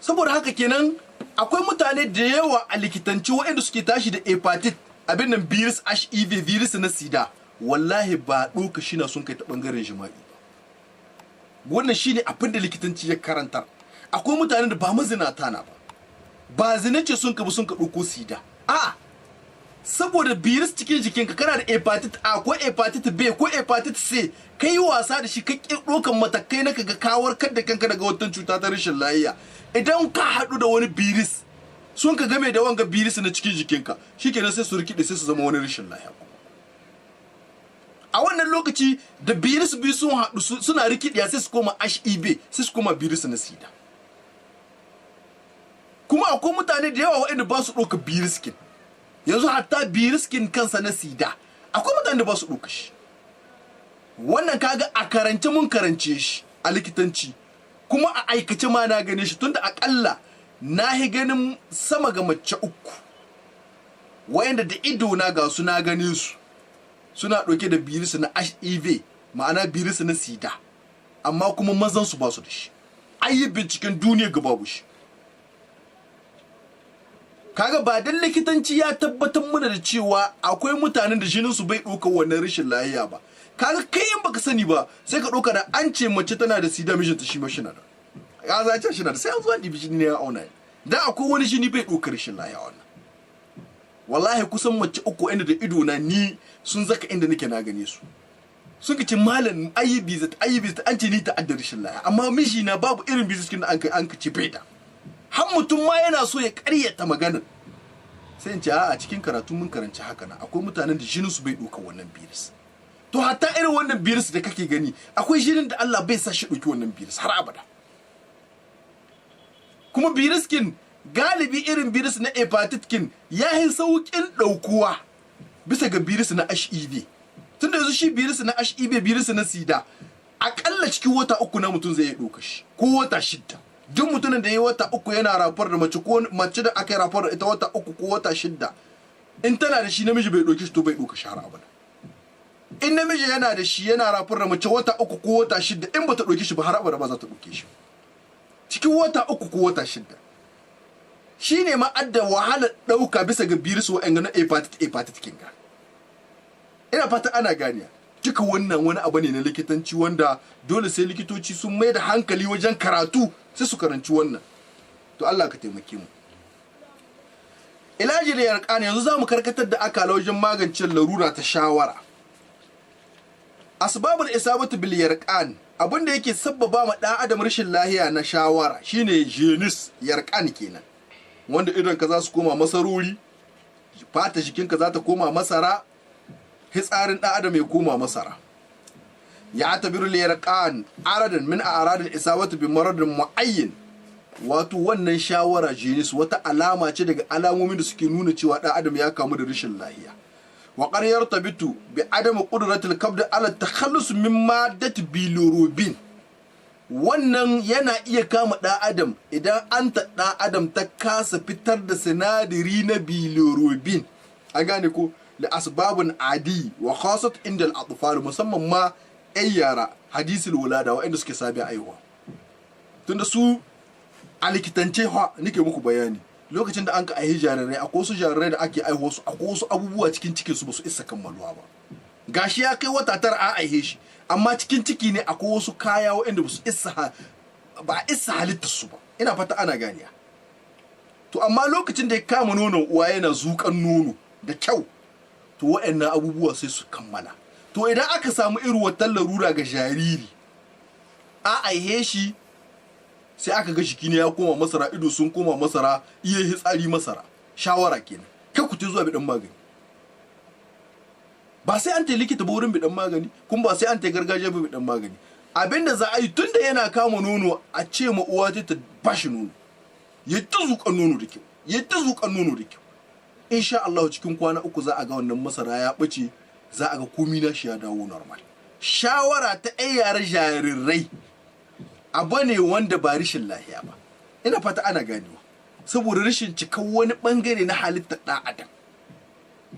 saboda haka kenan akwai mutane da yawa a likitanci waɗanda suke tashi da hepatitis abin nan virus HIV virus na sida wallahi ba ɗauka shi na sun kai ta ɓangaren jima'i ba wannan shine abin da likitanci ya karanta akwai mutane da ba mazinata na ba zina ce sun ka ɗauko sida a'a saboda virus cikin jikinka kana da hepatitis A ko hepatitis B ko hepatitis C kai wasa da shi ka ɗaukan matakai na kaga kawar da kanka daga wata cuta ta rashin lafiya idan ka haɗu da wani virus sun ka game da wanga virus na cikin jikinka shikenan sai su rikide sai su zama wani rashin lafiya a wannan lokaci da virus biyu sun haɗu suna rikidiya sai su koma HIV sai su koma virus na sida kuma akwai mutane da yawa waɗanda ba su ɗauka virus kin yanzu hatta virus kin kansa na sida akwai mutane da ba su ɗauka shi wannan kaga a karance mun karance shi a likitanci kuma a aikace ma na gane shi tunda akalla na yi ganin sama ga mace 3 wayanda da ido na ga su na gane su suna ɗauke da virus na HIV ma'ana virus na sida amma kuma mazan su ba su da shi ayi binciken duniya ga babu shi kaga ba dan likitanci ya tabbatar mana da cewa akwai mutanen da jinin su bai ɗauka wannan rashin lafiya ba kaga kai in baka sani ba sai ka ɗauka da an ce mace tana da sida mijinta shi ma shi na da ya za ta shi na da sai an zo an ɗibi jini ne ya auna dan akwai wani jini bai ɗauka rashin lafiya wannan wallahi kusan mace 3 inda da ido na ni sun zaka inda nake na gane su sun ka ce malam ayi bizat an ce ni ta addar rashin lafiya amma miji na babu irin biziskin da an ka ce bai da har mutum ma yana so ya ƙaryata maganar sai in ce a cikin karatu mun karanci haka na akwai mutanen da jinin su bai ɗauka wannan virus to hatta irin wannan virus da kake gani akwai jinin da Allah bai sa shi ɗauki wannan virus har abada kuma virus kin galibi irin virus na hepatitis kin ya yi sauƙin ɗaukuwa bisa ga virus na HIV tunda yanzu shi virus na HIV virus na sida aƙalla cikin wata 3 na mutum zai iya ɗauka shi ko wata 6 duk mutumin da ya yi wata 3 yana rafar da mace ko mace da aka yi rafar da ita wata 3 ko wata 6 in tana da shi namiji bai ɗauki shi to bai ɗauka shi har abada in namiji yana da shi yana rafar da mace wata 3 ko wata 6 in bata ɗauki shi ba har abada ba za ta ɗauke shi cikin wata 3 ko wata 6 shine ma adda wahalar ɗauka bisa ga virus wa'anga na hepatitis kinga ina fata ana ganiya duka wannan wani abu ne na likitanci wanda dole sai likitoci sun mai da hankali wajen karatu sai su karanci wannan to Allah ka taimake mu ilaji da yarqan yanzu zamu karkatar da akala wajen magance larura ta shawara asbabul isabatu bil yarqan abinda yake sabbaba ma dan adam rashin lahiya na shawara shine jenis yarqan kenan wanda idan ka za su koma masarori fata jikinka za ta koma masara hitsarin ɗan adam ya koma masara ya tabiru liyarqan aradan min a'radil isabati bi maradin muayyin wato wannan shawara jenis wata alama ce daga alamomin da suke nuna cewa ɗan adam ya kamu da rashin lahiya wa qad yartabitu bi adam qudratil kabd ala takhallus min maddati bilirubin wannan yana iya kama ɗan adam idan an ta ɗan adam ta kasa fitar da sinadari na bilirubin a gane ko da asbabun adi wa khasat inda al-atfal musamman ma ay yara hadisul wulada wa'anda suke sabi aiwa tunda su a likitance nake muku bayani lokacin da an ka aihi jarirai akwai su jarirai da ake aiho su akwai wasu abubuwa cikin cikin su ba su isa kammaluwa ba gashi ya kai wata 9 an aihe shi amma cikin ciki ne akwai wasu kaya wa'anda ba su isa halittar su ba ina fata ana ganiya to amma lokacin da ya kama nonon uwa yana zukan nono da kyau to waɗannan abubuwa sai su kammala to idan aka samu irin watan larura ga jariri a aihe shi sai aka ga jiki ne ya koma masara ido sun koma masara iya hitsari masara shawara kenan kai ku zuwa bidan magani ba sai an ta likita ba wurin bidan magani kuma ba sai an ta gargajiya ba bidan magani abinda za a yi tunda yana kama nono a ce ma uwa ta bashi nono ya ta zuƙan nono da kyau insha Allah cikin kwana 3 za a ga wannan masara ya bace za a ga komai na shi ya dawo normal shawara ta ayyara jarirai abu ne wanda ba rishin lahiya ba ina fata ana ganewa saboda rishin cikan wani bangare na halittar ɗan adam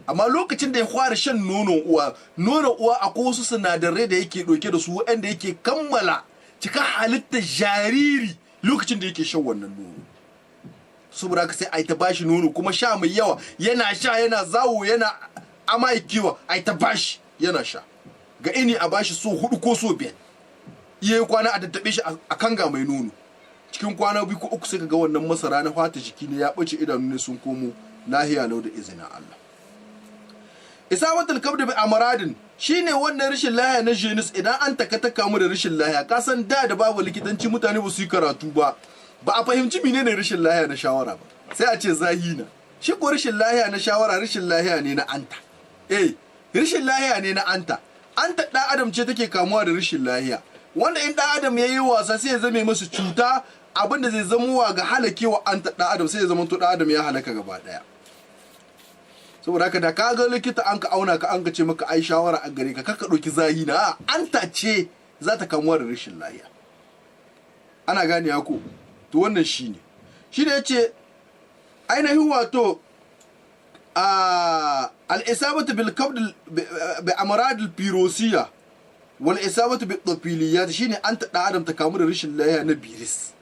amma lokacin da ya fara shan nonon uwa akwai wasu sinadarai da yake ɗauke da su waɗanda yake kammala cikin halittar jariri lokacin da yake shan wannan nono. Saboda haka sai ai ta bashi nono kuma sha mai yawa, yana sha yana zawo yana amai kiwa, ai ta bashi yana sha. Ga ini a bashi so 4 ko so 5. Iya kwana a daddabe shi a kanga mai nono. Cikin kwana 2 ko 3 sai kaga wannan masara na fata jiki ne ya bace, idanu ne sun komo lahiya lau da izinin Allah. Isabatul kabd bi amradin shine wannan rashin lahiya na jenis. Idan an ta kamu da rashin lahiya, ka san da babu likitanci, mutane ba su yi karatu ba a fahimci menene rashin lahiya na shawara ba, sai a ce zahina. Shi ko rashin lahiya na shawara rashin lahiya ne na anta. Rashin lahiya ne na anta. Anta dan adam ce take kamuwa da rashin lahiya, wanda in dan adam yayi wasa sai ya zame masa cuta, abinda zai zamowa ga halakewa anta dan adam, sai ya zama to dan adam ya halaka gaba daya. Saboda haka da ka ga likita an ka auna ka an ka ce maka ai shawara a gare ka, kaka ɗauki zahina, anta ce za ta kamuwa da rashin lahiya. Ana gane ya ko? To wannan shine yace ainihin wato al-isabatu bil kabd bi amrad al-pirosiya wal isabatu bi tafiliyat shine an ta dan adam ta kamu da rashin lahiya na biris.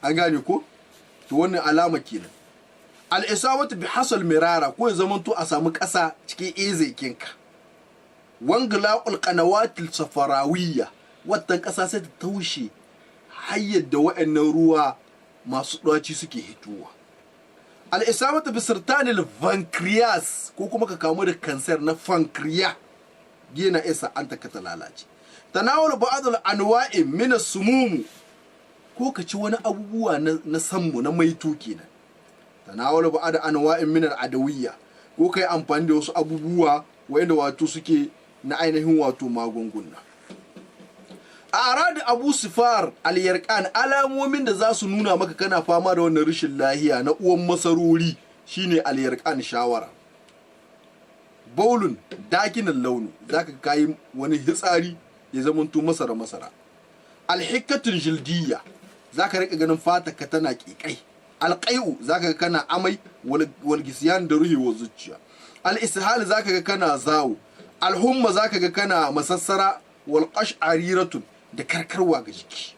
An gane ko? To wannan alama kenan. Al-isabatu bi hasal mirara, ko ya zamanto a samu ƙasa cikin ezekinka. Wanglaqul qanawatil safarawiyya, wannan ƙasa sai ta taushe hayyar da wa'annan ruwa masu ɗaci suke hitowa. Al-isabatu bi sirtanil pancreas, ko kuma ka kamu da kansar na pancreas, gina isa an ta lalace. Tanawul ba'd al-anwa'i min as-sumum, ko ka ci wani abubuwa na sammu na maito kenan. Tanawul ba'd anwa'in min al-adawiyya, ko kai amfani da wasu abubuwa wanda wato suke na ainihin wato magunguna. A aradi Abu Sifar al-Yarqan, alamomin da za su nuna maka kana fama da wannan rashin lahiya na uwan masarori shine al-Yarqan shawara. Baulun dakinan launu, zaka kai wani hitsari ya zamanto masara. Al-hikkatul jildiyya, zaka rika ganin fatarka tana kikai. Al-qai'u, zaka ga kana amai wal gisyan da ruhi wa zuciya. Al-ishal, zaka ga kana zawo. Al-humma, zaka ga kana masassara wal qash'ariratun, da karkarwa ga jiki.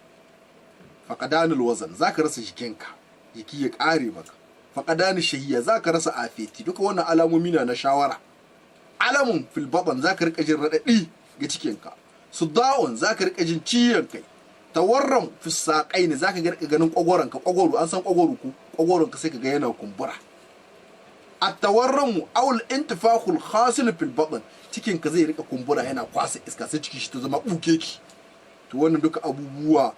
Faqadanul wazan, zaka rasa jikinka, jiki ya kare maka. Faqadanu shahiyya, zaka rasa afeti. Duka wannan alamomi na shawara. Alamun fil baban, zaka rika jin radadi ga cikinka. Sudawun, zaka rika jin ciyon kai. Tawarram fi saqaini, zaka ga rika ganin kogoranka, kogoro an san kogoro ku, kogoronka sai kaga yana kumbura. At-tawarramu aw al-intifakhul khasil fil batn, cikinka zai rika kumbura yana kwasa iska sai ciki shi ta zama bukeki. To wannan duka abubuwa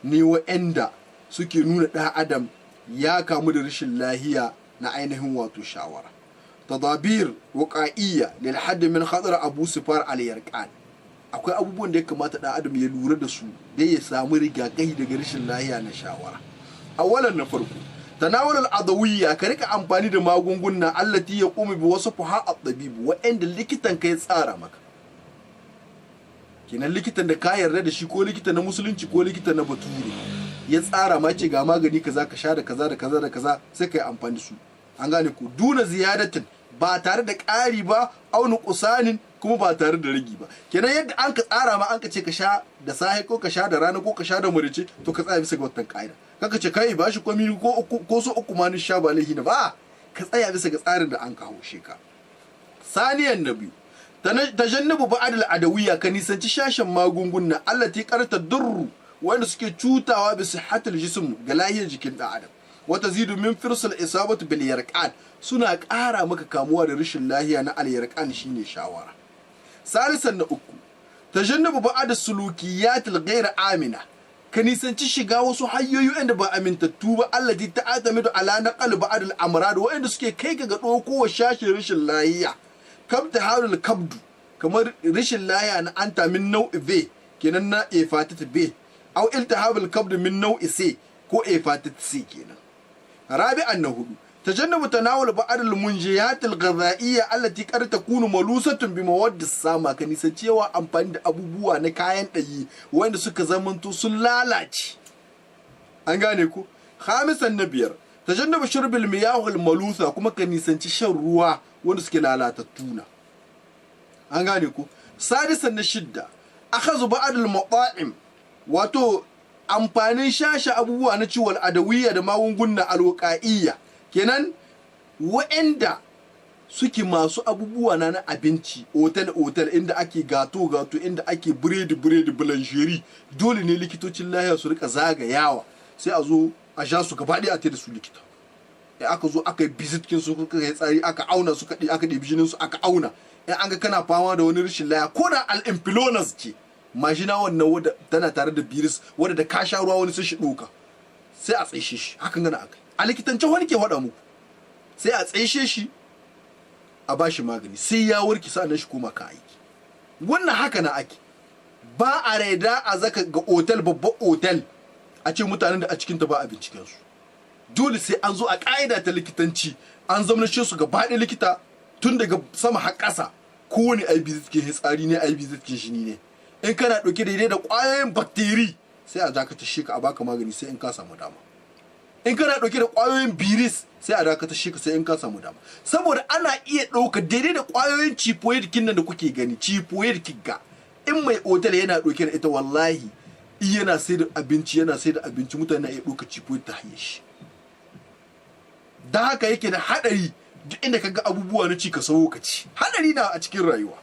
ne wa'anda suke nuna ɗan adam ya kamu da rashin lahiya na ainihin wato shawara. Tadabir waqa'iyya lil hadd min khatar Abu Sifar al-Yarqan, akwai abubuwan da ya kamata ɗan adam ya lura da su dai ya samu rigakafi daga rashin lahiya na shawara. Awalan na farko, tanawul al-adawiyya, ka rika amfani da magunguna allati yaqumu bi wasfuha at-tabib, wa'anda likitan ka ya tsara maka. Kenan likitan da ka yarda da shi, ko likita na musulunci ko likita na bature, ya tsara ma ce ga magani kaza ka sha da kaza da kaza da kaza, sai ka yi amfani da su. An gane ku, duna ziyadatin, ba tare da ƙari ba, aunu kusanin, kuma ba tare da ragi ba. Kenan yadda an ka tsara ma an ka ce ka sha da safe ko ka sha da rana ko ka sha da murice, to ka tsaya bisa ga wannan ƙa'ida. Kaka ce kai ba shi kwami ko so uku ma ni sha ba laihi na ba, ka tsaya bisa ga tsarin da an kawo ka. Saniyan na biyu, tajannubu ba'adul adawiyya, ka nisanci shashin magunguna allati qarta durru, wanda suke cutawa bi sihhatil jism, ga lahiyar jikin dan adam. Wata zidu min firsul isabatu bil yarqan, suna ƙara maka kamuwa da rashin lahiya na al yarqan shine shawara. Salisan na uku, tajannubu ba'ad sulukiyatil ghayr amina, ka nisanci shiga wasu hanyoyi wanda ba amintattu ba, allati ta'atamidu ala naqal ba'ad al amrad, wanda suke kai ka ga ɗauko shashin rashin lahiya. Kabta halul kabdu, kamar rashin lahiya na anta min nau'i B, kenan na hepatitis B, au iltihabul kabdu min nau'i C, ko hepatitis C kenan. Rabi'an na hudu, tajannabu tanawul ba'd al-munjiyat al-ghadha'iyya allati qad takunu malusatun bi mawad as-sama, ka nisancewa amfani da abubuwa na kayan ɗayi wanda suka zamanto sun lalace. An gane ku? Khamisan na biyar, tajannabu shurbil miyah al-malusa, kuma ka nisanci shan ruwa wanda suke lalatattuna. An gane ku? Sadisan na shidda, akhadhu ba'd al-mata'im, wato amfanin shasha abubuwa na ciwon adawiyya da magungunan alwaqa'iyya kenan wa'anda suke masu abubuwa na abinci otal inda ake gato inda ake biredi boulangerie dole ne likitocin lahiya su rika zagayawa sai a zo a sha su gaba ɗaya a tada su likita aka zo aka yi visit kin su kuka yi tsari aka auna su aka ɗebi jinin su aka auna in an ga kana fama da wani rashin laya ko da al-impilonus ce majina wannan wadda tana tare da virus wadda da ka sha ruwa wani sai shi ɗoka sai a tsaishe shi hakan gana aka a likitance wani ke faɗa muku sai a tsaishe shi a ba shi magani sai ya warke sa'annan shi koma ka aiki wannan haka na ake ba a raida a zaka ga otal babban otal a ce mutanen da a cikinta ba a binciken su dole sai an zo a ƙa'ida ta likitanci an zamanishe su gaba ɗaya likita tun daga sama har ƙasa kowane IB zai hitsari ne IB zai shini ne in kana ɗauke daidai da ƙwayoyin bakteri sai a dakatar shi ka a baka magani sai in ka samu dama in kana ɗauke da ƙwayoyin biris sai a dakatar shi ka sai in ka samu dama saboda ana iya ɗauka daidai da ƙwayoyin cifoid kin nan da kuke gani cifoid kigga in mai otal yana ɗauke da ita wallahi yana sai da abinci mutane na iya ɗauka cifoid ta hanyar shi da haka yake da haɗari duk inda ka ga abubuwa na ci ka sauko ka ci haɗari na a cikin rayuwa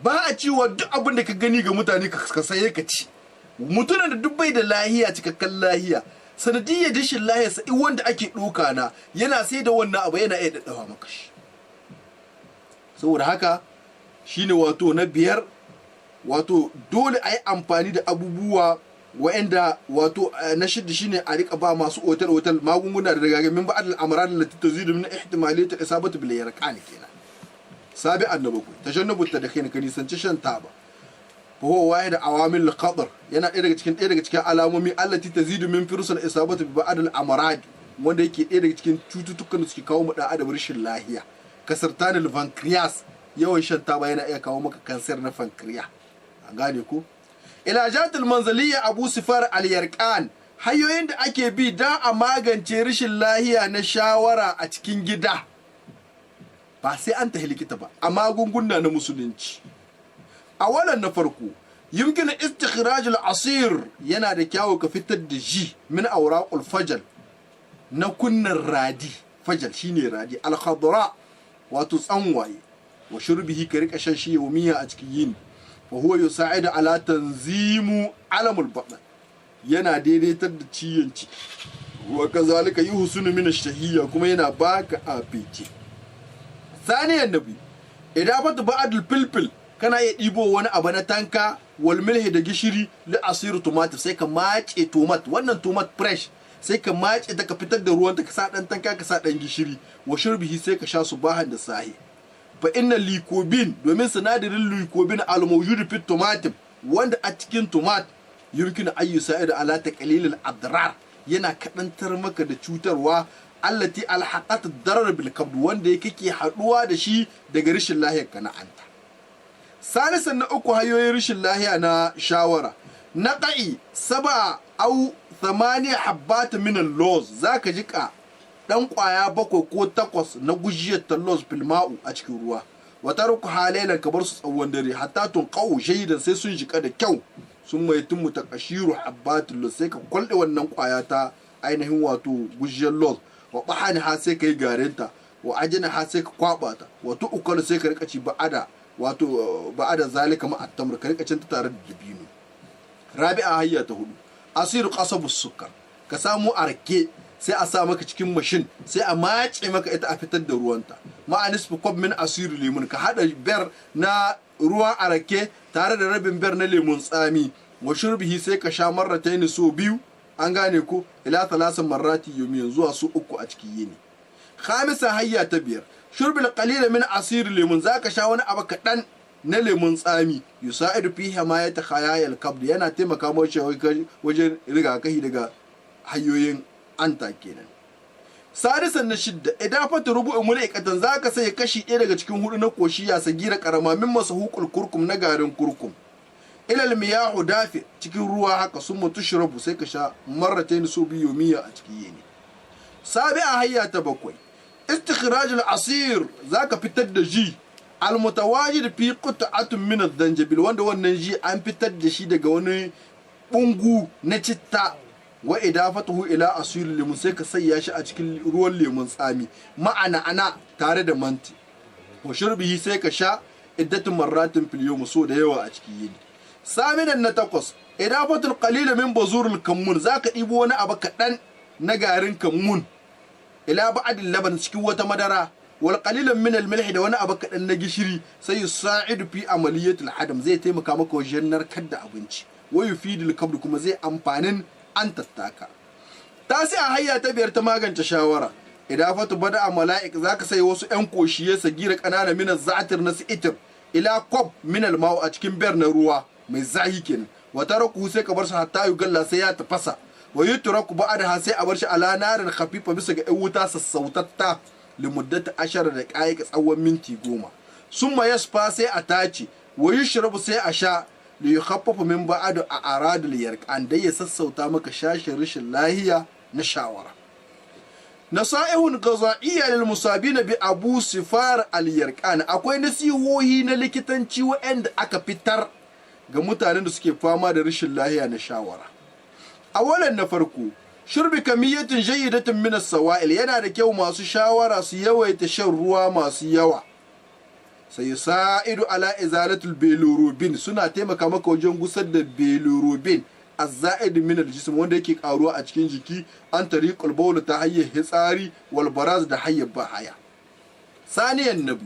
ba a ciwa duk abin da ka gani ga mutane ka saye ka ci mutumin da duk bai da lahiya cikakken lahiya sanadiyyar dashin lahiya sai wanda ake ɗauka na yana sai da wannan abu yana iya daddawa maka shi saboda haka shine wato na biyar wato dole a yi amfani da abubuwa wa'anda wato na shidda shine a rika ba masu otal magunguna da rigakafin ba'ad al-amrad allati tazidu min ihtimaliyat al-isabati bil yarqan kenan sabi annabaku tashannubu tadakhin kan nisanci shan taba fa huwa wahid awamil al-khatar yana ɗaya daga cikin alamomi allati tazidu min firsul isabati bi ba'ad al-amrad wanda yake ɗaya daga cikin cututtukan da suke kawo mu da adam rashin lahiya kasartanil pancreas yawan shan taba yana iya kawo maka kansar na pancreas an gane ko ilajatul manzaliya abu sifar al-yarqan hanyoyin da ake bi da a magance rashin lahiya na shawara a cikin gida ba sai an tahi likita ba a magunguna na musulunci a wannan na farko yumkin istikhraj al-asir yana da kyawu ka fitar da ji min awraqul fajal na kunnan radi fajal shine radi al-khadra wato tsanwaye wa shurbihi ka rika shan shi yawmiya a cikin yini wa huwa yusaidu ala tanzimu alamul batn yana daidaitar da ciyon ciki wa kazalika yuhsinu min ash-shahiyya kuma yana baka apeti saniyan nabi idan bata ba'adul filfil kana iya ɗibo wani abu na tanka wal milhi da gishiri li asiru tomato sai ka mace tomat wannan tomat fresh sai ka mace ta ka fitar da ruwan ta ka sa dan tanka ka sa dan gishiri wa shurbihi sai ka sha subahan da sahi fa inna likobin domin sinadarin likobin al-mawjud fi tomatin wanda a cikin tomat yumkin ayyu sa'id ala taqlil al-adrar yana kadantar maka da cutarwa allati alhaqat ad-darar bil kabd wanda yake haduwa da shi daga rashin lahiyar kana'anta salisan na uku hayoyin rashin lahiya na shawara naqai 7 au 8 habbat min al-lawz zaka jika dan kwaya 7 ko 8 na gujiyar talloz fil ma'u a cikin ruwa wata ruku halailan ka bar su tsawon dare hatta tun qaw shaydan sai sun jika da kyau sun mai tun mutakashiru habbatul lawz sai ka kwalde wannan kwaya ta ainihin wato gujiyar lawz wa bahani ha sai kai garinta wa ajina ha sai ka kwaba ta wato ukal sai ka rika ci ba'ada wato ba'ada zalika ma at-tamr ka rika cin ta tare da dabino rabi'a hayya ta hudu asiru qasabus sukkar ka samu arke sai a sa maka cikin mashin sai a mace maka ita a fitar da ruwanta ma'anis fi kwab min asiru lemun ka hada ber na ruwan arake tare da rabin ber na lemun tsami wa shurbihi sai ka sha marrataini so biyu an gane ko ila thalasan marrati yawmiyan zuwa su 3 a cikin yini khamisa hayya ta biyar shurbil qalila min asir lemun zaka sha wani abu kadan na lemun tsami yusaidu fi himayati khayal kabd yana taimaka mace wajen rigakafi daga hanyoyin anta kenan sadisan na shidda idafatu rubu'u mulaiqatan zaka sai kashi 1 daga cikin 4 na koshiya sagira karama min masahukul kurkum na garin kurkum ilal miyahu dafi cikin ruwa haka sun mutu shirabu sai ka sha marratayn su biyu miya a cikin yini sabi'a hayya ta 7 istikhrajul asir zaka fitar da ji almutawajid fi qut'atun min adh-dhanjabil, wanda wannan ji an fitar da shi daga wani bungu na citta, wa idafatuhu ila asil limun, sai ka sayya shi a cikin ruwan lemun tsami, ma'ana ana tare da manti, wa shurbihi sai ka sha iddatun marratin fil yawm, so da yawa a cikin yini. Saminan na 8 idafatul qalil min bazurul kammun, zaka ɗibo wani abu kaɗan na garin kammun ila ba'dil laban, cikin wata madara, wal qalilan min al milh, da wani abu kaɗan na gishiri, sai yusa'idu fi amaliyatil hadam, zai taimaka maka wajen narkar da abinci, wa yufidul kabd, kuma zai amfanin an tattaka. Ta sai a hayya ta 5 ta magance shawara, idafatu bada mala'ik, zaka sai wasu ƴan koshiye sagira ƙanana min za'atir na sitir ila kwab min al ma'u, a cikin bayar na ruwa mai zahi kenan, wa taraku sai ka bar shi hatta yugalla, sai ya tafasa, wa yutraku ba'daha, sai a bar shi ala narin khafifa, bisa ga wuta sassautatta, limuddata 10 da ƙayyaka tsawon minti 10. Summa yasfa, sai a tace, wa yushrabu, sai a sha, li yukhaffafa min ba'd a'radil yarqan, dai ya sassauta maka shashin rashin lahiya na shawara. Nasaihun ghaza'iyya lil musabina bi abu sifar al yarqan, akwai nasihohi na likitanci waɗanda aka fitar ga mutanen da suke fama da rashin lahiya na shawara. Awalan na farko, shurbi kamiyatin jayyidatin min as-sawa'il, yana da kyau masu shawara su yawaita shan ruwa masu yawa. Sai yusa'idu ala izalatul bilirubin, suna taimaka maka wajen gusar da bilirubin az-za'id min al-jism, wanda yake karuwa a cikin jiki, an tariqul bawl, ta hayyar hitsari, wal baraz, da hayyar bahaya. Saniyan nabi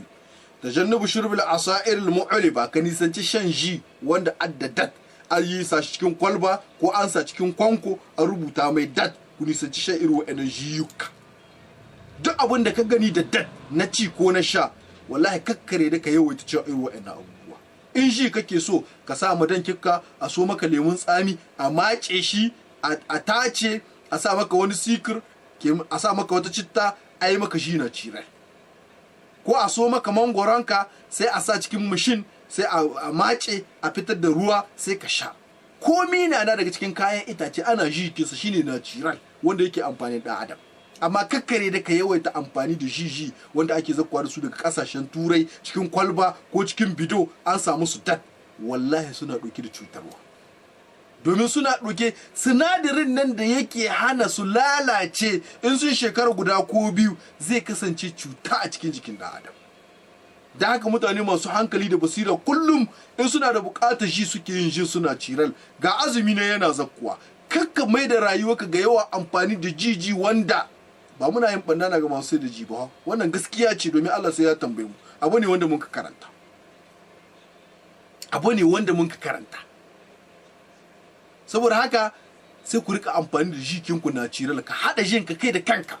tajannubu shurbil asa'ir al-mu'liba, ka nisanci shan ji wanda addadat, an yi sa cikin kwalba ko an sa cikin kwanko an rubuta mai dat, ku nisanci shan irin wa'annan jiyuka. Duk abin da ka gani da dat na ci ko na sha, wallahi kakkare da ka yawaita cewa irin wa'annan abubuwa. In shi kake so ka sa madan kikka, a so maka lemun tsami, a mace shi, a tace, a sa maka wani sikir, a sa maka wata citta, a yi maka shi na cirai. Ko a so maka mangoronka, sai a sa cikin mashin, sai a mace, a fitar da ruwa, sai ka sha. Komi na daga cikin kayan itace ana ji kisa, shine natural wanda yake amfani da adam. Amma kakkare da ka yawaita amfani da jiji wanda ake zakkuwa da su daga kasashen turai, cikin kwalba ko cikin bido, an samu su dat, wallahi suna ɗauke da cutarwa. Domin suna ɗauke sinadarin nan da yake hana su lalace, in sun shekara guda ko 2 zai kasance cuta a cikin jikin ɗan adam. Da haka mutane masu hankali da basira kullum in suna da bukatar shi suke yin shi, suna ciral. Ga azumi na yana zakkuwa, kakka mai da rayuwarka ga yawa amfani da jiji, wanda ba muna yin bandana ga masu sai da ji ba, wannan gaskiya ce, domin Allah sai ya tambaye mu. Abu ne wanda mun ka karanta, abu ne wanda mun ka karanta. Saboda haka sai ku rika amfani da jikinku na ciral, ka hada jinka kai da kanka,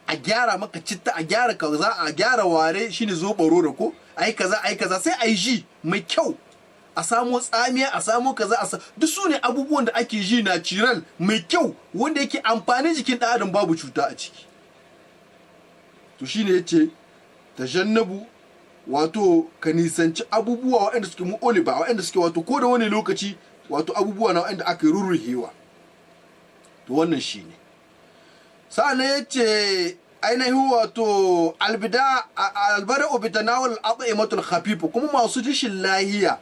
a gyara maka citta, a gyara kaza, a gyara ware, shine zoɓaro da ko ai kaza, sai ai ji mai kyau, a samo tsamiya, a samo kaza, duk su ne abubuwan da ake ji natural mai kyau, wanda yake amfani jikin ɗan adam, babu cuta a ciki. To shine yace tajannabu, wato ka nisanci abubuwa waɗanda suke mu'oliba, waɗanda suke wato ko da wani lokaci, wato abubuwa na waɗanda aka yi rurruhewa. To wannan shine. Sa'an yace ainihin wato albada'u bi tanawul al-at'imatul khafif, kuma masu rishin lahiya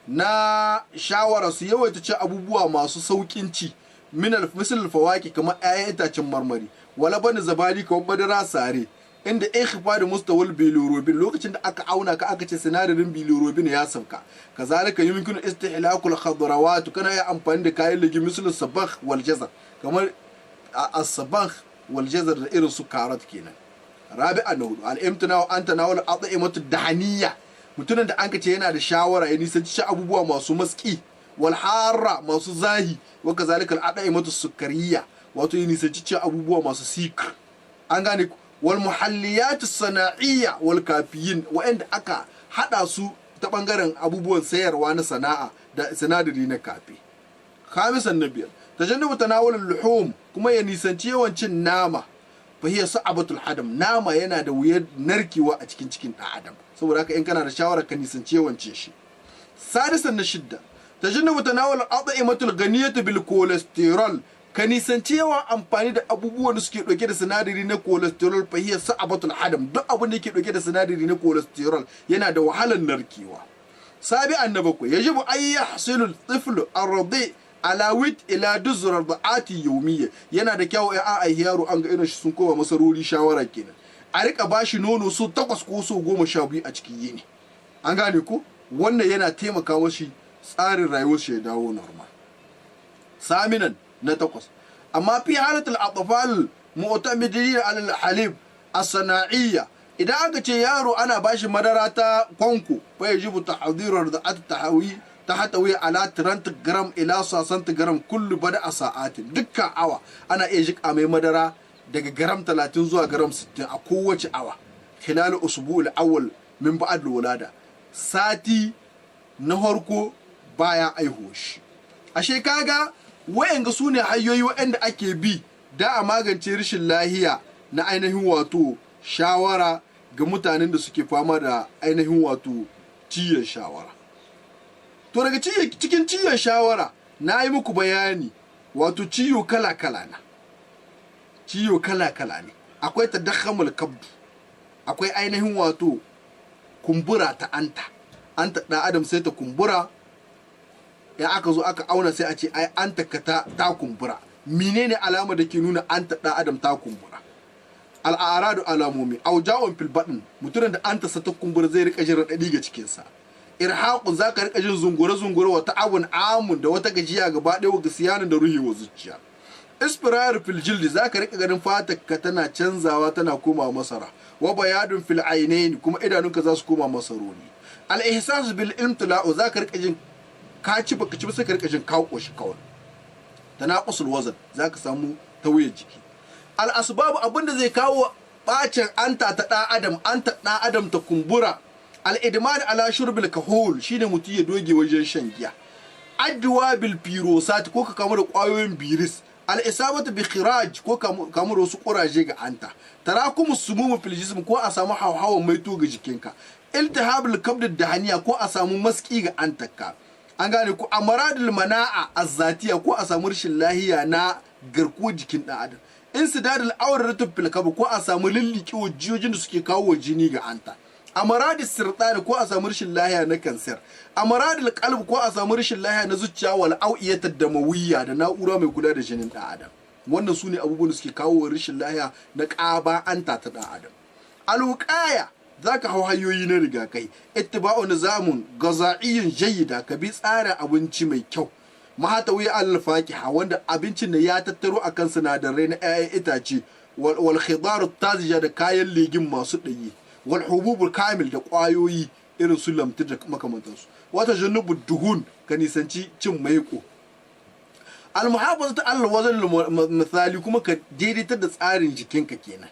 na shawara su yawaita ci abubuwa masu saukin ci, min al-misl fawaki, kamar 'ya'yan itacen marmari, wala bani zabali, kamar madara sare, inda ikhfa da mustawal bilirubin, lokacin da aka auna ka aka ce sinadarin bilirubin ya sauka. Kazalika yumkinu istihlakul khadrawat, kana ya amfani da kayan lagi misal sabakh wal jazar, kamar as-sabakh wal jazar da irin su carrot kenan. Rabi'an hudu, al-imtina'u an tanawul at'imatu dahaniyya, mutumin da an ce yana da shawara ya nisanci abubuwa masu maski, wal harra, masu zahi, wa kazalika al-at'imatu sukariyya, wato ya nisanci abubuwa masu sikr. An gane, wal muhalliyatu sana'iyya wal kafiyin, wa'anda aka hada su ta bangaren abubuwan sayarwa na sana'a da sinadari na kafi. Khamisan na 5, tajannubu tanawul luhum, kuma ya nisanci yawancin nama, fa hiya sa'abatul hadam, nama yana da wuyar narkewa a cikin ɗan adam, saboda haka in kana da shawara ka nisanci yawancin shi. Sadisan na 6, tajannubu tanawul at'imatul ghaniyatu bil cholesterol, ka nisanci yawan amfani da abubuwan da suke ɗauke da sinadari na cholesterol fahiyar sa'abatul hadam. Duk abin da yake ɗauke da sinadari na cholesterol yana da wahalar narkewa. Sabi'an na bakwai, yajibu an yahsilu tiflu ar-radi ala wit ila duzrar da'ati yawmiyya. Yana da kyau ya aihi yaro an ga irin shi sun koma masarori shawara kenan. A rika bashi nono so 8 ko so 12 a cikin yini. An gane ko? Wannan yana taimaka mashi tsarin rayuwar shi ya dawo normal. Saminan na 8, amma fi halatul atfal mu'tamidin ala halib as-sana'iyya, idan aka ce yaro ana bashi madara ta kwanko fa yajibu tahdhiru da at-tahawi tahtawi ala 30 gram ila 60 gram kullu bada sa'atin. Dukkan awa ana iya jika mai madara daga gram 30 zuwa gram 60 a kowace awa khilal usbu'ul awwal min ba'd al-wulada, sati na farko bayan aihuwar shi. Ashe kaga wa'anga su ne hanyoyi waɗanda ake bi da a magance rashin lahiya na ainihin wato shawara ga mutanen da suke fama da ainihin wato ciyon shawara. To daga cikin ciyon shawara na yi muku bayani wato ciyo kala-kala na. Ciyo kala-kala ne. Akwai tadakhamul kabdu, akwai ainihin wato kumbura ta anta. Anta ɗan adam sai ta kumbura, ya aka zo aka auna sai a ce ai anta ka ta kumbura. Menene alama da ke nuna anta ɗan adam ta kumbura? Al'aradu alamomi, auja'un fil baɗin, mutumin da anta sa ta kumbura zai rika jin raɗaɗi ga cikinsa. Irhaqun za ka rika jin zungure-zungure wata abun amun da wata gajiya gaba ɗaya ga siyanin da ruhi wa zuciya. Isfirar fil jildi, za ka rika ganin fatar ka tana canzawa tana koma masara. Wa bayadun fil ainaini, kuma idanunka za su koma masaroni. Al-ihsas bil imtila'u, za ka rika jin ka ci baka ci ba sai ka rika jin ka koshi kawai. Tanaqusul wazn, za ka samu tawayar jiki. Al-asbabu, abinda zai kawo bacin anta ta ɗan adam ta kumbura. Al-idman ala shurbil kahol, shine mutum ya doge wajen shan giya. Adwa bil pirosat, ko ka kamu da ƙwayoyin biris. Al-isabatu bi khiraj, ko kamu da wasu ƙuraje ga anta. Tarakumus sumum fil jism, ko a samu hauhawan maito ga jikinka. Iltihabul kabd dahaniya, ko a samu maski ga antarka. An gane ku amaradul mana'a azzatiya, ko a samu rashin lahiya na garkuwar jikin ɗan adam. Insidadul awratu fil kabd, ko a samu lilliki wajiyojin da suke kawo jini ga anta. Amaradul sirtani, ko a samu rashin lahiya na kansar. Amaradul qalb, ko a samu rashin lahiya na zuciya wal au'iyatud damawiyya, da na'ura mai kula da jinin ɗan adam. Wannan su ne abubuwan da suke kawo rashin lahiya na ƙaba anta ta ɗan adam. Alwuqaya, za ka hau hanyoyi na rigakai. Ittiba'u nizamun gaza'iyyin jayyida, ka bi tsarin abinci mai kyau. Mahatawi al-faqiha, wanda abincin da ya tattaro akan sinadarai na 'ya'yan itace, wal khidaru tazija, da kayan legin masu ɗanye, wal hububul kamil, da ƙwayoyi irin su lamtir da makamantansu. Wata janubu duhun, ka nisanci cin maiko. Al-muhafazatu al-wazn misali, kuma ka daidaitar da tsarin jikinka kenan.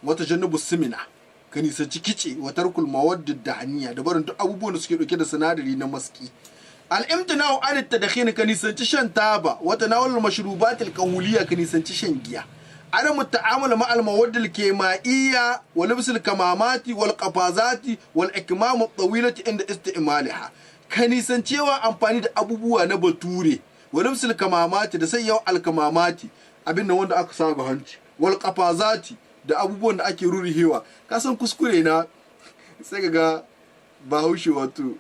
Wata janubu simina, ka nisanci kice wa tarkul mawaddid dahaniya, da barin duk abubuwan da suke dauke da sinadari na maski. Al-imtina'u an at-tadkhin, ka nisanci shan taba. Wa tanawul mashrubat al-qawliya, ka nisanci shan giya. Adamu ta'amul ma'al mawaddil kimaiya wa libsul kamamati wal qafazati wal ikmam at-tawilati inda istimaliha. Ka nisancewa amfani da abubuwa na bature, wa libsul kamamati, da sayyawa al-kamamati, abin nan wanda aka sa ga hanci, wal qafazati, da abubuwan da ake rurihewa. Ka san kuskure na sai ga bahaushe wato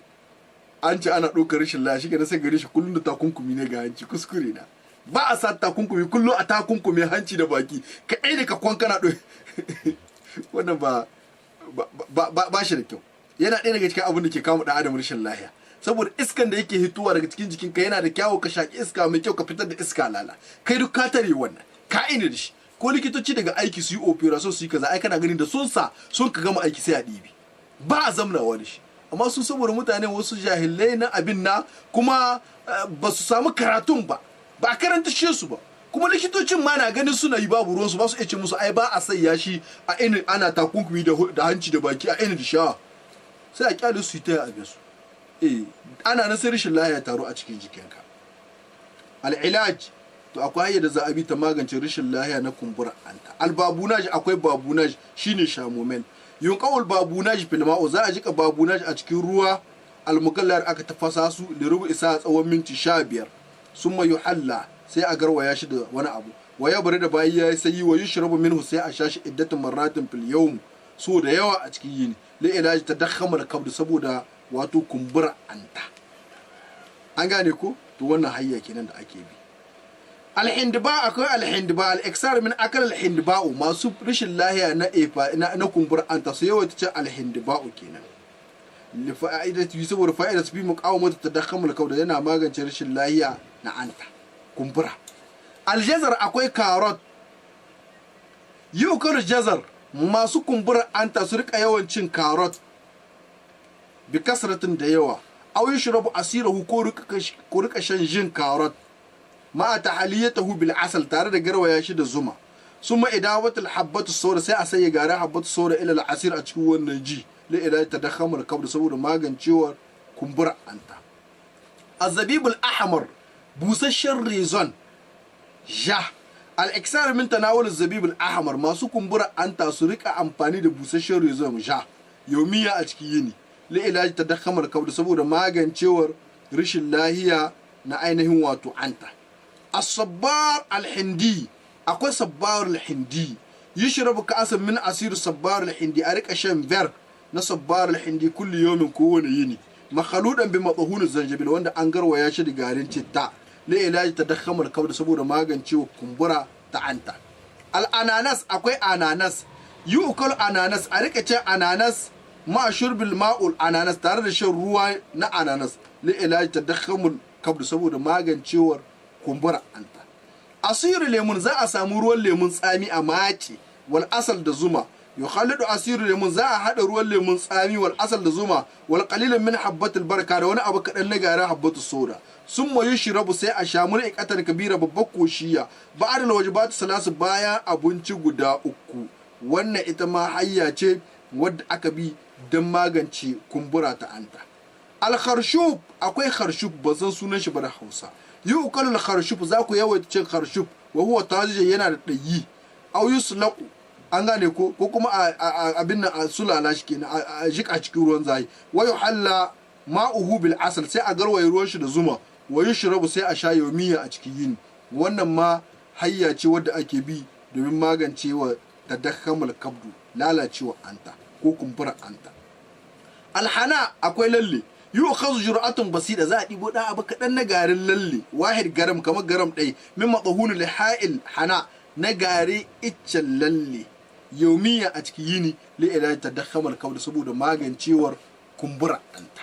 an ce ana ɗaukar rashin lafiya, shi ga sai gare shi kullum da takunkumi ne ga hanci. Kuskure na, ba a sa takunkumi kullum a takunkumi hanci da baki, ka ɗaya ne ka kwankana ɗo wannan ba shi da kyau. Yana ɗaya daga cikin abin da ke kama ɗan adam rashin lafiya, saboda iskan da yake hitowa daga cikin jikinka yana da kyawu, ka shaƙi iska mai kyau, ka fitar da iska lala. Kai duk ka tare wannan, ka ina da shi. Ko likitoci daga aiki su yi operation su yi kaza, ai kana ganin da sun ka gama aiki sai a ɗibi, ba a zamnawa da shi. Amma su saboda mutane wasu jahilai na abin na, kuma ba su samu karatun ba a karanta shi su ba, kuma likitocin ma na ganin suna yi babu ruwansu, ba su iya ce musu ai ba a sayya shi a inin ana takunkumi da hanci da baki a inin da shawa, sai a kyale su yi ta abin su. Ana nan sai rashin lahiya taro a cikin jikinka. Al'ilaj, to akwai hanyar da za a bi ta magance rashin lahiya na kumbura anta. Albabunaj, akwai babunaj, shine shamomen. Yunqawul babunaj fil ma'u, za a jika babunaj a cikin ruwa almugallar aka tafasa su da rubu isa tsawon minti 15. Summa yuhalla, sai a garwaya shi da wani abu wa ya bari da bayi ya yi sayi wa yushrabu minhu sai a sha shi iddatun marratin fil yawm so da yawa a cikin yini li ilaji tadakhama al-kabd saboda wato kumbura anta. An gane ko to wannan hayya kenan da ake bi. Al-hindba akwai al-hindba al-iksar min akal al-hindba masu rishin lahiya na kumbura anta su yawa ta ce al-hindba kenan li fa'idati saboda fa'idatu bi muqawamati tadakhama al-kabd yana magance rishin lahiya na anta kumbura. Aljazar akwai carrot yukar jazar masu kumbura anta su rika yawan cin carrot bi kasratin da yawa aw yushrabu asirahu ko rika shan jin carrot ma tahaliyatahu bil asal tare da garwaya shi da zuma summa idawatul habbatu sawda sai a sanya garin habbatu sawda ila al asir a cikin wannan ji la ila tadakhamul kabd saboda magancewar kumbura anta. Azabibul ahmar busasshen rezon ja al-iksar min tanawul zabibul ahmar masu kumbura anta su rika amfani da busasshen rezon ja yaumiya a cikin yini la ilaji tadakhamar kabd saboda magancewar rishin lahiya na ainihin wato anta. As-sabbar al-hindi akwai sabbar al-hindi yushrabu ka'asan min asir sabbar al-hindi a rika shan ver na sabbar al-hindi kulli yawmin kowane yini makhaludan bi madhun zanjabil wanda an garwaya shi da garin citta la ilaji tadakhamar kabd saboda magancewa kumbura ta anta. Al-ananas akwai ananas yu'kal ananas a rika cin ananas ma shurbil ma'ul ananas tare da shan ruwa na ananas la ilaji tadakhamul kabd saboda magancewar kumbura anta. Asiru lemun za a samu ruwan lemun tsami a mace wal asal da zuma yukhalidu asiru lemun za a hada ruwan lemun tsami wal asal da zuma wal qalilan min habbatil barka da wani abu kadan na garin habbatu soda summa yushrabu sai a sha mun iqatan kabira babbar koshiya ba'da wajibat salasu bayan abinci guda uku. Wannan ita ma hayya ce wadda aka bi don magance kumbura ta anta. Al-kharshub akwai kharshub ba san sunan shi ba da Hausa yuqalu al-kharshub za ku yawaita cin kharshub wa huwa tajij yana da dayi aw yuslaqu an gane ko kuma abin nan a sulala shi kenan a jika cikin ruwan zai wa yuhalla ma'uhu bil asal sai a garwaye ruwan shi da zuma wa yushrabu sai a sha yawmiya a cikin yini. Wannan ma hayya ce wadda ake bi domin magancewa tadakhamul kabdu lalacewa anta ko kumbura anta. Alhana akwai lalle yu'khadhu jur'atun basida za a dibo da abu kadan na garin lalle wahid garam kamar garam ɗaya min madhun liha'il hana na gare iccen lalle yaumiya a cikin yini li ila tadakhamul kabd saboda magancewar kumbura anta.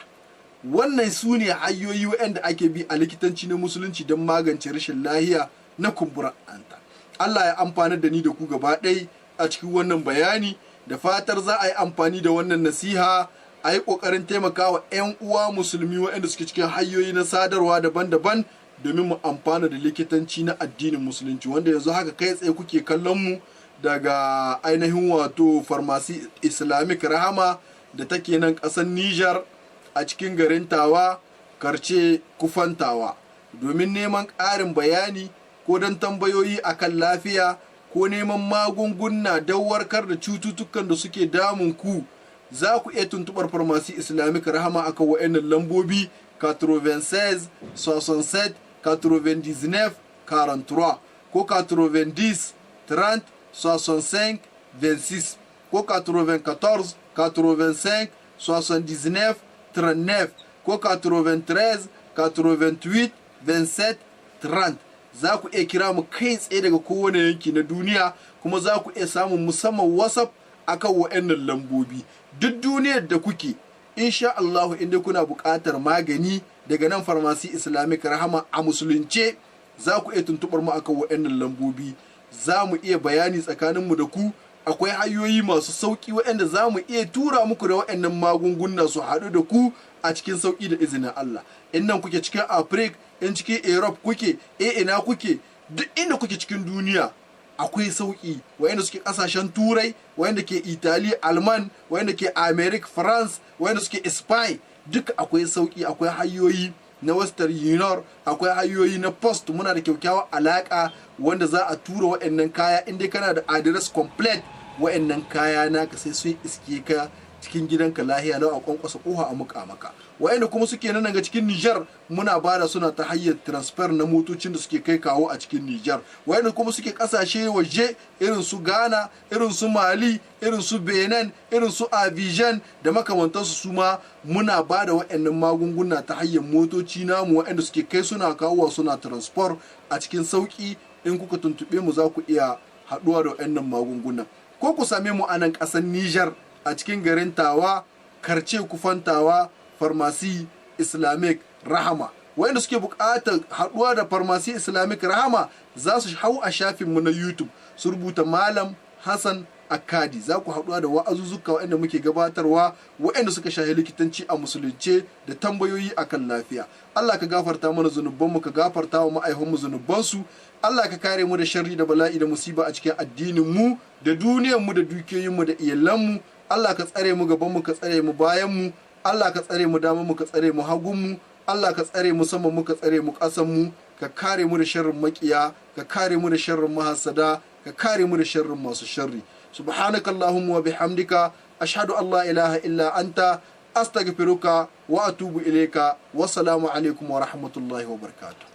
Wannan su ne hanyoyi waɗanda ake bi a likitanci na musulunci don magance rashin lahiya na kumbura anta. Allah ya amfanar da ni da ku gaba ɗaya a cikin wannan bayani da fatar za a yi amfani da wannan nasiha a yi ƙoƙarin taimakawa 'yan uwa musulmi waɗanda suke cikin hanyoyi na sadarwa daban-daban domin mu amfana da likitanci na addinin musulunci wanda yanzu haka kai tsaye kuke kallon mu daga ainihin wato farmasi islamic rahama da take nan ƙasar Nijar a cikin garin Tawa karce kufantawa domin neman ƙarin bayani ko don tambayoyi akan lafiya ko neman magunguna don warkar da cututtukan da suke damun ku za ku iya tuntubar farmasi islamic rahama akan wa'annan lambobi 96 67 99 43 ko 90 30 65 26 ko 94 85 79 39 ko 93 88 27 30. Za ku iya kira mu kai tsaye daga kowane yanki na duniya kuma za ku iya samun musamman WhatsApp akan wa'annan lambobi. Duk duniyar da kuke insha Allah inda kuna buƙatar magani daga nan farmasi islamic rahama a musulunce za ku iya tuntubar mu akan wa'annan lambobi. Za mu iya bayani tsakaninmu da ku. Akwai hanyoyi masu sauƙi waɗanda za mu iya tura muku da waɗannan magunguna su haɗu da ku a cikin sauƙi da izinin Allah. In nan kuke cikin Afirka, in cikin Europe kuke, ina kuke, duk inda kuke cikin duniya akwai sauƙi. Waɗanda suke ƙasashen Turai, waɗanda ke Italy, Alman, waɗanda ke America, France, waɗanda suke Spain, duk akwai sauƙi. Akwai hanyoyi na Western Union, akwai hanyoyi na Post. Muna da kyakkyawar alaƙa wanda za a tura waɗannan kaya in dai kana da address complete. Waɗannan kaya naka sai sun iske ka cikin gidanka lahiya lau a kwankwasa koha a muka maka. Wa'anda kuma suke nan ga cikin Nijar muna bada suna ta hanyar transfer na motocin da suke kai kawo a cikin Nijar. Wa'anda kuma suke kasashe waje irin su Ghana, irin su Mali, irin su Benin, irin su Abidjan da makamantansu su ma muna bada wa'annan magunguna ta hanyar motoci namu wa'anda suke kai suna kawo suna transport a cikin sauki. In kuka tuntube mu za ku iya haɗuwa da wa'annan magunguna. Ko ku same mu a nan ƙasar Nijar a cikin garin Tawa, karce kufantawa, farmasi Islamic Rahama. Wanda suke buƙatar haɗuwa da farmasi Islamic Rahama za su hau a shafinmu na YouTube su rubuta Malam Hassan Akkadi. Za ku haɗuwa da wa'azuzzuka waɗanda muke gabatarwa waɗanda suka shahi likitanci a musulunce da tambayoyi akan lafiya. Allah ka gafarta mana zunubanmu, ka gafarta wa ma'aifanmu zunubansu. Allah ka kare mu da sharri da bala'i da musiba a cikin addinin mu da duniyar mu da dukiyoyin mu da iyalan mu. Allah ka tsare mu gaban mu, ka tsare mu bayan mu. Allah ka tsare mu daman mu, ka tsare mu hagun mu. Allah ka tsare mu saman mu, ka tsare mu ƙasan mu. Ka kare mu da sharrin makiya, ka kare mu da sharrin mahasada, ka kare mu da sharrin masu sharri. Subhanakallahumma wa bihamdika ashhadu an la ilaha illa anta astaghfiruka wa atubu ilayka. Wassalamu alaikum wa rahmatullahi wa barakatuh.